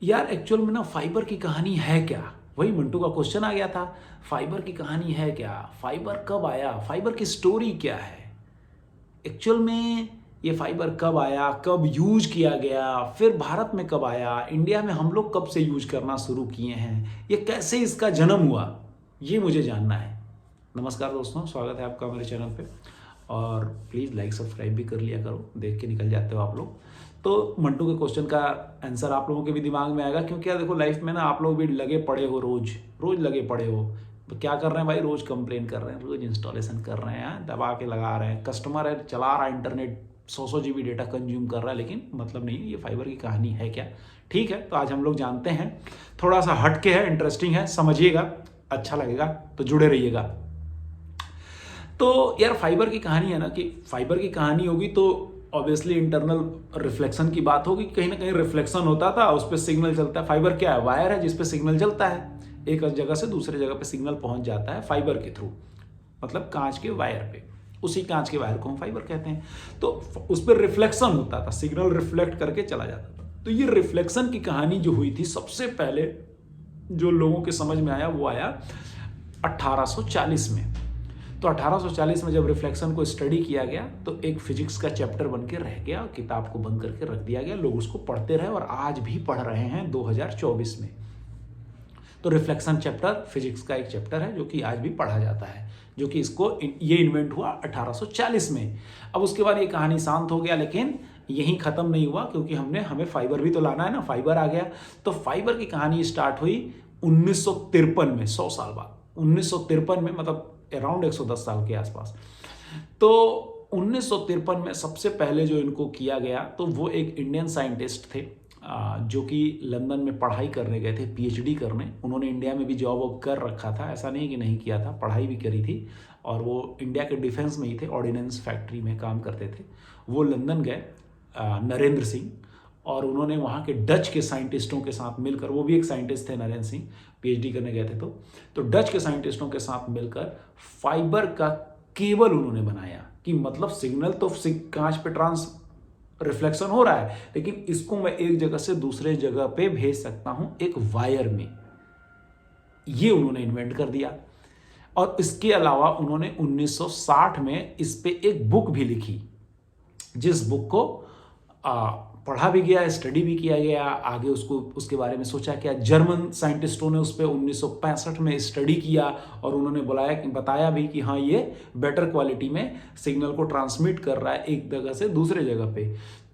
यार एक्चुअल में ना फाइबर की कहानी है क्या? वही मंटू का क्वेश्चन आ गया था। फाइबर की कहानी है क्या? फाइबर कब आया? फाइबर की स्टोरी क्या है? एक्चुअल में ये फाइबर कब आया, कब यूज किया गया, फिर भारत में कब आया, इंडिया में हम लोग कब से यूज करना शुरू किए हैं, ये कैसे इसका जन्म हुआ, ये मुझे जानना है। नमस्कार दोस्तों, स्वागत है आपका मेरे चैनल पे। और प्लीज़ लाइक सब्सक्राइब भी कर लिया करो, देख के निकल जाते हो आप लोग। तो मंटू के क्वेश्चन का आंसर आप लोगों के भी दिमाग में आएगा, क्योंकि यार देखो लाइफ में ना आप लोग भी लगे पड़े हो, रोज रोज लगे पड़े हो। तो क्या कर रहे हैं भाई? रोज कंप्लेन कर रहे हैं, रोज इंस्टॉलेशन कर रहे हैं, दबा के लगा रहे हैं। कस्टमर है, चला रहा है इंटरनेट, 100 GB डेटा कंज्यूम कर रहा है, लेकिन मतलब नहीं। ये फाइबर की कहानी है क्या? ठीक है, तो आज हम लोग जानते हैं। थोड़ा सा हटके है, इंटरेस्टिंग है, समझिएगा, अच्छा लगेगा, तो जुड़े रहिएगा। तो यार फाइबर की कहानी है ना, कि फाइबर की कहानी होगी तो ऑब्वियसली इंटरनल रिफ्लेक्शन की बात होगी। कहीं ना कहीं रिफ्लेक्शन होता था, उस पर सिग्नल चलता है। फाइबर क्या है? वायर है जिस पे सिग्नल चलता है, एक जगह से दूसरे जगह पे सिग्नल पहुंच जाता है फाइबर के थ्रू, मतलब कांच के वायर पे। उसी कांच के वायर को हम फाइबर कहते हैं। तो उस पर रिफ्लेक्शन होता था, सिग्नल रिफ्लेक्ट करके चला जाता था। तो ये रिफ्लेक्शन की कहानी जो हुई थी, सबसे पहले जो लोगों के समझ में आया वो आया 1840 में। तो 1840 में जब रिफ्लेक्शन को स्टडी किया गया तो एक फिजिक्स का चैप्टर बन के रह गया, किताब को बंद करके रख दिया गया। लोग उसको पढ़ते रहे और आज भी पढ़ रहे हैं 2024 में। तो रिफ्लेक्शन चैप्टर फिजिक्स का एक चैप्टर है जो कि आज भी पढ़ा जाता है, जो कि ये इन्वेंट हुआ 1840 में। अब उसके बाद ये कहानी शांत हो गया, लेकिन यहीं खत्म नहीं हुआ, क्योंकि हमें फाइबर भी तो लाना है ना। फाइबर आ गया तो फाइबर की कहानी स्टार्ट हुई 1953 में, 100 साल बाद। 1953 में, मतलब अराउंड 110 साल के आसपास। तो 1953 में सबसे पहले जो इनको किया गया, तो वो एक इंडियन साइंटिस्ट थे जो कि लंदन में पढ़ाई करने गए थे, PhD करने। उन्होंने इंडिया में भी जॉब वॉब कर रखा था, ऐसा नहीं कि नहीं किया था, पढ़ाई भी करी थी। और वो इंडिया के डिफेंस में ही थे, ऑर्डिनेंस फैक्ट्री में काम करते थे। वो लंदन गए, नरेंद्र सिंह, और उन्होंने वहाँ के डच के साइंटिस्टों के साथ मिलकर, वो भी एक साइंटिस्ट थे नरेंद्र सिंह, PhD करने गए थे। तो डच के साइंटिस्टों के साथ मिलकर फाइबर का केबल उन्होंने बनाया। कि मतलब सिग्नल तो कांच पे रिफ्लेक्शन हो रहा है, लेकिन इसको मैं एक जगह से दूसरे जगह पे भेज सकता हूं एक वायर में। ये उन्होंने इन्वेंट कर दिया। और इसके अलावा उन्होंने 1960 में इस पे एक बुक भी लिखी, जिस बुक को पढ़ा भी गया, स्टडी भी किया गया, आगे उसके बारे में सोचा क्या। जर्मन साइंटिस्टों ने उस पर 1965 में स्टडी किया और उन्होंने बताया भी कि हाँ, ये बेटर क्वालिटी में सिग्नल को ट्रांसमिट कर रहा है एक जगह से दूसरे जगह पे।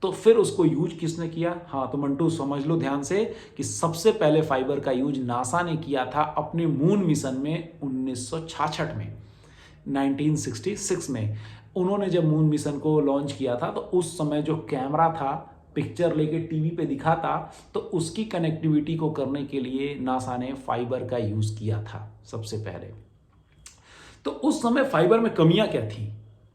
तो फिर उसको यूज किसने किया? हाँ, तो मंटू समझ लो ध्यान से कि सबसे पहले फाइबर का यूज नासा ने किया था अपने मून मिशन में 1966 में, 1966 में। उन्होंने जब मून मिशन को लॉन्च किया था, तो उस समय जो कैमरा था, पिक्चर लेके टीवी पे दिखाता, तो उसकी कनेक्टिविटी को करने के लिए नासा ने फाइबर का यूज किया था सबसे पहले। तो उस समय फाइबर में कमियां क्या थी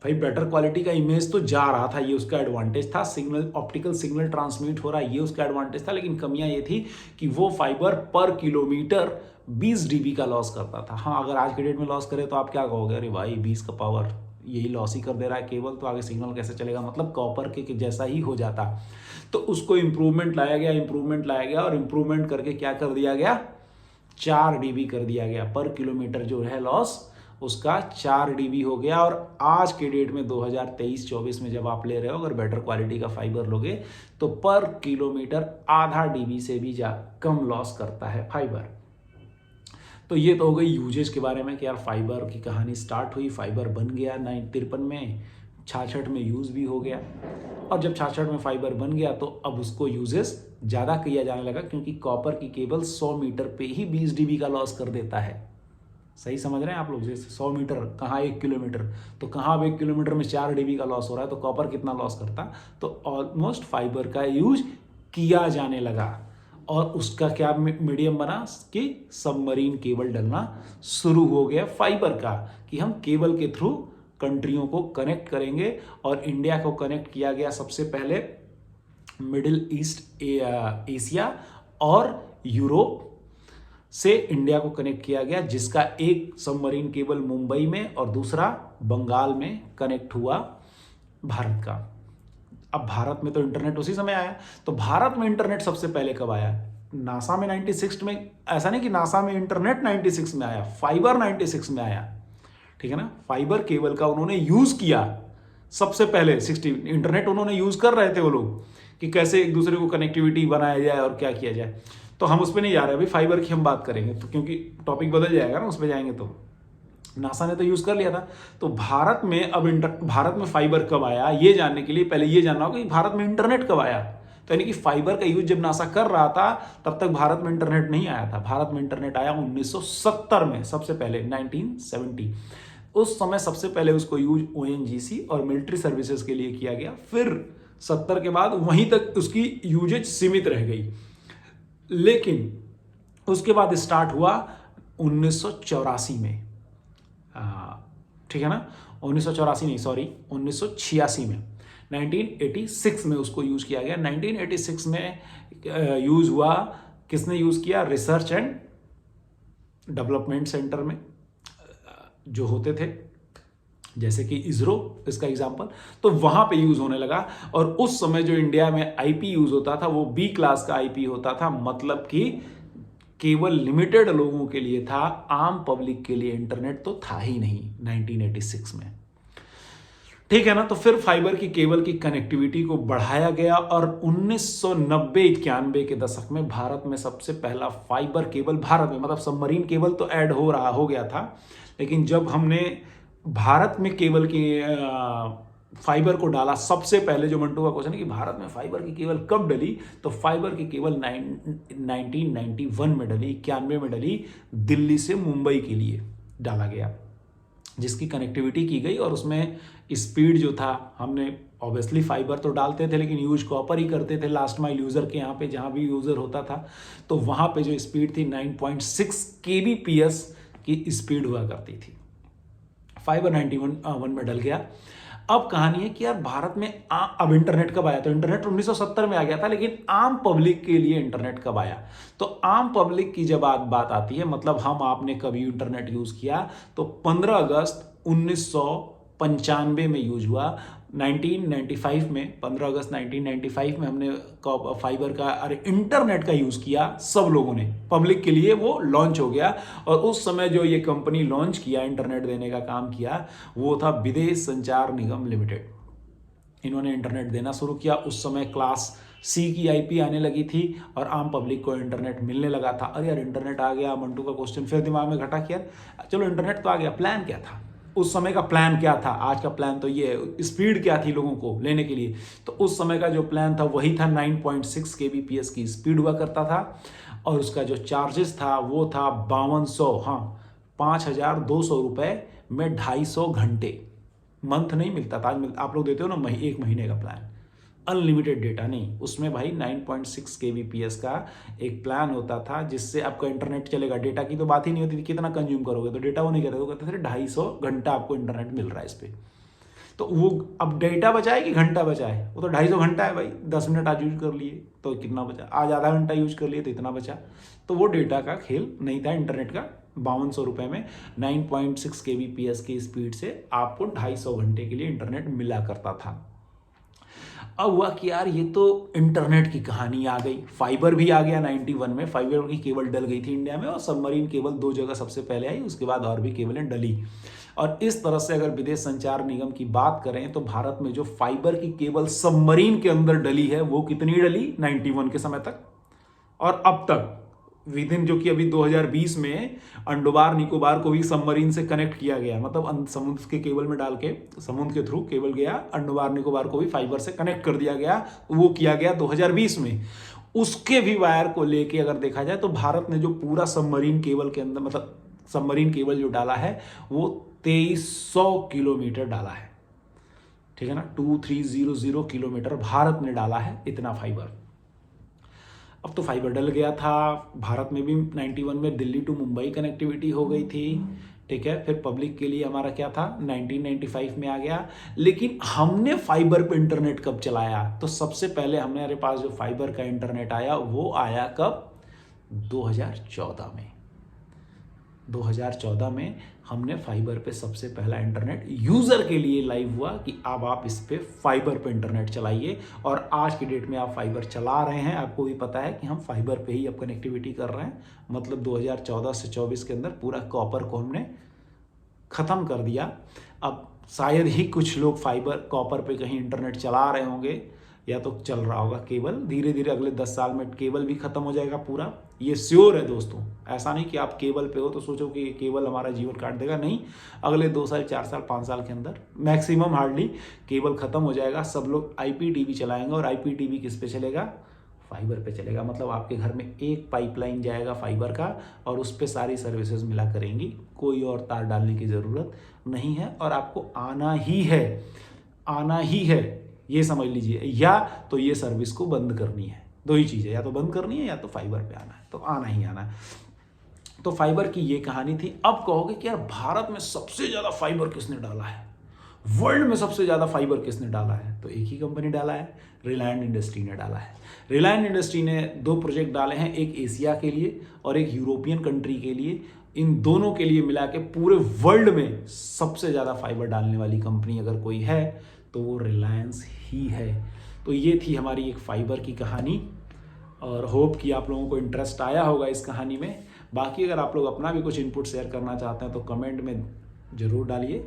भाई? बेटर क्वालिटी का इमेज तो जा रहा था, ये उसका एडवांटेज था। सिग्नल, ऑप्टिकल सिग्नल ट्रांसमिट हो रहा है, ये उसका एडवांटेज था। लेकिन कमियां ये थी कि वो फाइबर पर किलोमीटर 20 dB का लॉस करता था। हाँ, अगर आज के डेट में लॉस करे तो आप क्या कहोगे? अरे भाई, 20 का पावर यही लॉस ही कर दे रहा है केबल, तो आगे सिग्नल कैसे चलेगा? मतलब कॉपर के जैसा ही हो जाता। तो उसको इम्प्रूवमेंट लाया गया और इम्प्रूवमेंट करके क्या कर दिया गया? 4 dB कर दिया गया। पर किलोमीटर जो है लॉस, उसका 4 dB हो गया। और आज के डेट में 2023-24 में जब आप ले रहे हो, अगर बेटर क्वालिटी का फाइबर लोगे, तो पर किलोमीटर आधा dB से भी कम लॉस करता है फाइबर। तो ये तो हो गई यूजेज के बारे में कि यार फाइबर की कहानी स्टार्ट हुई, फाइबर बन गया 1953 में, 66 में यूज़ भी हो गया। और जब 66 में फाइबर बन गया तो अब उसको यूजेस ज़्यादा किया जाने लगा, क्योंकि कॉपर की केबल 100 मीटर पे ही 20 dB का लॉस कर देता है। सही समझ रहे हैं आप लोग? जैसे 100 मीटर, कहाँ 1 किलोमीटर, तो कहाँ अब 1 किलोमीटर में 4 dB का लॉस हो रहा है, तो कॉपर कितना लॉस करता? तो ऑलमोस्ट फाइबर का यूज किया जाने लगा। और उसका क्या मीडियम बना कि सबमरीन केबल डलना शुरू हो गया फाइबर का, कि हम केबल के थ्रू कंट्रियों को कनेक्ट करेंगे। और इंडिया को कनेक्ट किया गया सबसे पहले मिडिल ईस्ट, एशिया और यूरोप से इंडिया को कनेक्ट किया गया, जिसका एक सबमरीन केबल मुंबई में और दूसरा बंगाल में कनेक्ट हुआ भारत का। अब भारत में तो इंटरनेट उसी समय आया। तो भारत में इंटरनेट सबसे पहले कब आया? नासा में 96 में, ऐसा नहीं कि नासा में इंटरनेट 96 में आया, फाइबर 96 में आया, ठीक है ना। फाइबर केबल का उन्होंने यूज़ किया सबसे पहले। 60 इंटरनेट उन्होंने यूज़ कर रहे थे वो लोग कि कैसे एक दूसरे को कनेक्टिविटी बनाया जाए और क्या किया जाए। तो हम उस पर नहीं जा रहे, अभी फाइबर की हम बात करेंगे, तो क्योंकि टॉपिक बदल जाएगा ना उस पर जाएंगे। तो नासा ने तो यूज़ कर लिया था। तो भारत में अब भारत में फाइबर कब आया, ये जानने के लिए पहले ये जानना होगा कि भारत में इंटरनेट कब आया। तो यानी कि फाइबर का यूज जब नासा कर रहा था तब तक भारत में इंटरनेट नहीं आया था। भारत में इंटरनेट आया 1970 में, सबसे पहले 1970। उस समय सबसे पहले उसको यूज ओएनजीसी और मिलिट्री सर्विसेज के लिए किया गया। फिर 70 के बाद वहीं तक उसकी यूजेज सीमित रह गई। लेकिन उसके बाद स्टार्ट हुआ 1984 में, ठीक है ना। 1984 नहीं, सॉरी 1986 में, 1986 में उसको यूज किया गया। 1986 में यूज हुआ, किसने यूज किया, रिसर्च एंड डेवलपमेंट सेंटर में जो होते थे, जैसे कि इसरो इसका एग्जांपल, तो वहां पे यूज होने लगा। और उस समय जो इंडिया में आईपी यूज होता था वो बी क्लास का आईपी होता था, मतलब कि केवल लिमिटेड लोगों के लिए था, आम पब्लिक के लिए इंटरनेट तो था ही नहीं 1986 में, ठीक है ना। तो फिर फाइबर की केबल की कनेक्टिविटी को बढ़ाया गया और 1990-91 के दशक में भारत में सबसे पहला फाइबर केबल, भारत में मतलब सबमरीन केबल तो ऐड हो गया था, लेकिन जब हमने भारत में केबल की फाइबर को डाला सबसे पहले, जो मंटू का क्वेश्चन है कि भारत में फाइबर की केबल कब डली, तो फाइबर की केबल 1991 में डली, 91 में डली, दिल्ली से मुंबई के लिए डाला गया, जिसकी कनेक्टिविटी की गई। और उसमें स्पीड जो था, हमने ऑब्वियसली फाइबर तो डालते थे लेकिन यूज कॉपर ही करते थे लास्ट माइल यूज़र के यहाँ पे, जहाँ भी यूज़र होता था, तो वहाँ पे जो स्पीड थी 9.6 kbps की स्पीड हुआ करती थी। फाइबर 91 में डल गया। अब कहानी है कि यार भारत में अब इंटरनेट कब आया, तो इंटरनेट 1970 में आ गया था, लेकिन आम पब्लिक के लिए इंटरनेट कब आया। तो आम पब्लिक की जब बात आती है, मतलब हम आपने कभी इंटरनेट यूज किया, तो 15 अगस्त 1995 में यूज हुआ। 1995 में, 15 अगस्त 1995 में हमने फाइबर का, अरे इंटरनेट का यूज़ किया सब लोगों ने, पब्लिक के लिए वो लॉन्च हो गया। और उस समय जो ये कंपनी लॉन्च किया, इंटरनेट देने का काम किया, वो था विदेश संचार निगम लिमिटेड। इन्होंने इंटरनेट देना शुरू किया। उस समय क्लास सी की आईपी आने लगी थी और आम पब्लिक को इंटरनेट मिलने लगा था। अरे यार इंटरनेट आ गया, मंटू का क्वेश्चन फिर दिमाग में घटा कि यार चलो इंटरनेट तो आ गया, प्लान क्या था उस समय का, प्लान क्या था। आज का प्लान तो ये है, स्पीड क्या थी लोगों को लेने के लिए, तो उस समय का जो प्लान था वही था 9.6 kbps की स्पीड हुआ करता था। और उसका जो चार्जेस था वो था 5200, हाँ 5200 रुपये में 250 घंटे, मंथ नहीं मिलता था। आज आप लोग देते हो ना एक महीने का प्लान, अनलिमिटेड डेटा नहीं, उसमें भाई 9.6 kbps का एक प्लान होता था, जिससे आपका इंटरनेट चलेगा। डेटा की तो बात ही नहीं होती थी, कितना कंज्यूम करोगे, तो डेटा वो नहीं कहते, वो कहते थे 250 घंटा आपको इंटरनेट मिल रहा है इस पर। तो वो अब डेटा बचाए कि घंटा बचाए, वो तो 250 घंटा है भाई, 10 मिनट आज यूज कर लिए तो कितना बचा, आज आधा घंटा यूज कर लिए तो इतना बचा। तो वो डेटा का खेल नहीं था इंटरनेट का। 5200 रुपये में 9.6 kbps की स्पीड से आपको 250 घंटे के लिए इंटरनेट मिला करता था। अब हुआ कि यार ये तो इंटरनेट की कहानी आ गई, फाइबर भी आ गया 91 में, फाइबर की केबल डल गई थी इंडिया में, और सबमरीन केबल 2 जगह सबसे पहले आई, उसके बाद और भी केबलें डली। और इस तरह से अगर विदेश संचार निगम की बात करें तो भारत में जो फाइबर की केबल सबमरीन के अंदर डली है वो कितनी डली 91 के समय तक, और अब तक विद इन, जो कि अभी 2020 में अंडोबार निकोबार को भी सबमरीन से कनेक्ट किया गया, मतलब समुद्र के केबल में डाल के, समुद्र के थ्रू केबल गया, अंडोबार निकोबार को भी फाइबर से कनेक्ट कर दिया गया। वो किया गया 2020 में। उसके भी वायर को लेके अगर देखा जाए तो भारत ने जो पूरा सबमरीन केबल के अंदर, मतलब सबमरीन केबल जो डाला है वो 2300 किलोमीटर डाला है, ठीक है ना, 2300 किलोमीटर भारत ने डाला है, इतना फाइबर। अब तो फाइबर डल गया था भारत में भी 91 में, दिल्ली टू मुंबई कनेक्टिविटी हो गई थी, ठीक है। फिर पब्लिक के लिए हमारा क्या था 1995 में आ गया। लेकिन हमने फाइबर पे इंटरनेट कब चलाया, तो सबसे पहले हमारे पास जो फाइबर का इंटरनेट आया वो आया कब, 2014 में। 2014 में हमने फाइबर पे सबसे पहला इंटरनेट यूज़र के लिए लाइव हुआ कि अब आप इस पे फाइबर पे इंटरनेट चलाइए, और आज की डेट में आप फाइबर चला रहे हैं। आपको भी पता है कि हम फाइबर पे ही अब कनेक्टिविटी कर रहे हैं, मतलब 2014 से 24 के अंदर पूरा कॉपर को हमने ख़त्म कर दिया। अब शायद ही कुछ लोग फाइबर कॉपर पे कहीं इंटरनेट चला रहे होंगे, या तो चल रहा होगा केबल। धीरे धीरे अगले 10 साल में केबल भी ख़त्म हो जाएगा पूरा, ये श्योर है दोस्तों। ऐसा नहीं कि आप केबल पे हो तो सोचो कि केबल हमारा जीवन काट देगा, नहीं। अगले 2 साल, 4 साल, 5 साल के अंदर मैक्सिमम हार्डली केबल ख़त्म हो जाएगा। सब लोग IPTV चलाएंगे, और IPTV किस पे चलेगा? फाइबर पे चलेगा। मतलब आपके घर में एक पाइपलाइन जाएगा फाइबर का, और उस पर सारी सर्विसेज मिला करेंगी, कोई और तार डालने की ज़रूरत नहीं है। और आपको आना ही है, आना ही है, ये समझ लीजिए। या तो ये सर्विस को बंद करनी है, 2 ही चीज़ें, या तो बंद करनी है या तो फाइबर पे आना है, तो आना ही आना है। तो फाइबर की ये कहानी थी। अब कहोगे कि यार भारत में सबसे ज़्यादा फाइबर किसने डाला है, वर्ल्ड में सबसे ज़्यादा फाइबर किसने डाला है? तो एक ही कंपनी डाला है, रिलायंस इंडस्ट्री ने डाला है। रिलायंस इंडस्ट्री ने 2 प्रोजेक्ट डाले हैं, एक एशिया के लिए और एक यूरोपियन कंट्री के लिए। इन दोनों के लिए मिला के पूरे वर्ल्ड में सबसे ज़्यादा फाइबर डालने वाली कंपनी अगर कोई है तो वो रिलायंस ही है। तो ये थी हमारी एक फाइबर की कहानी, और होप कि आप लोगों को इंटरेस्ट आया होगा इस कहानी में। बाकी अगर आप लोग अपना भी कुछ इनपुट शेयर करना चाहते हैं तो कमेंट में ज़रूर डालिए,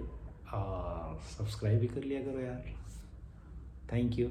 और सब्सक्राइब भी कर लिया करो यार। Thank you.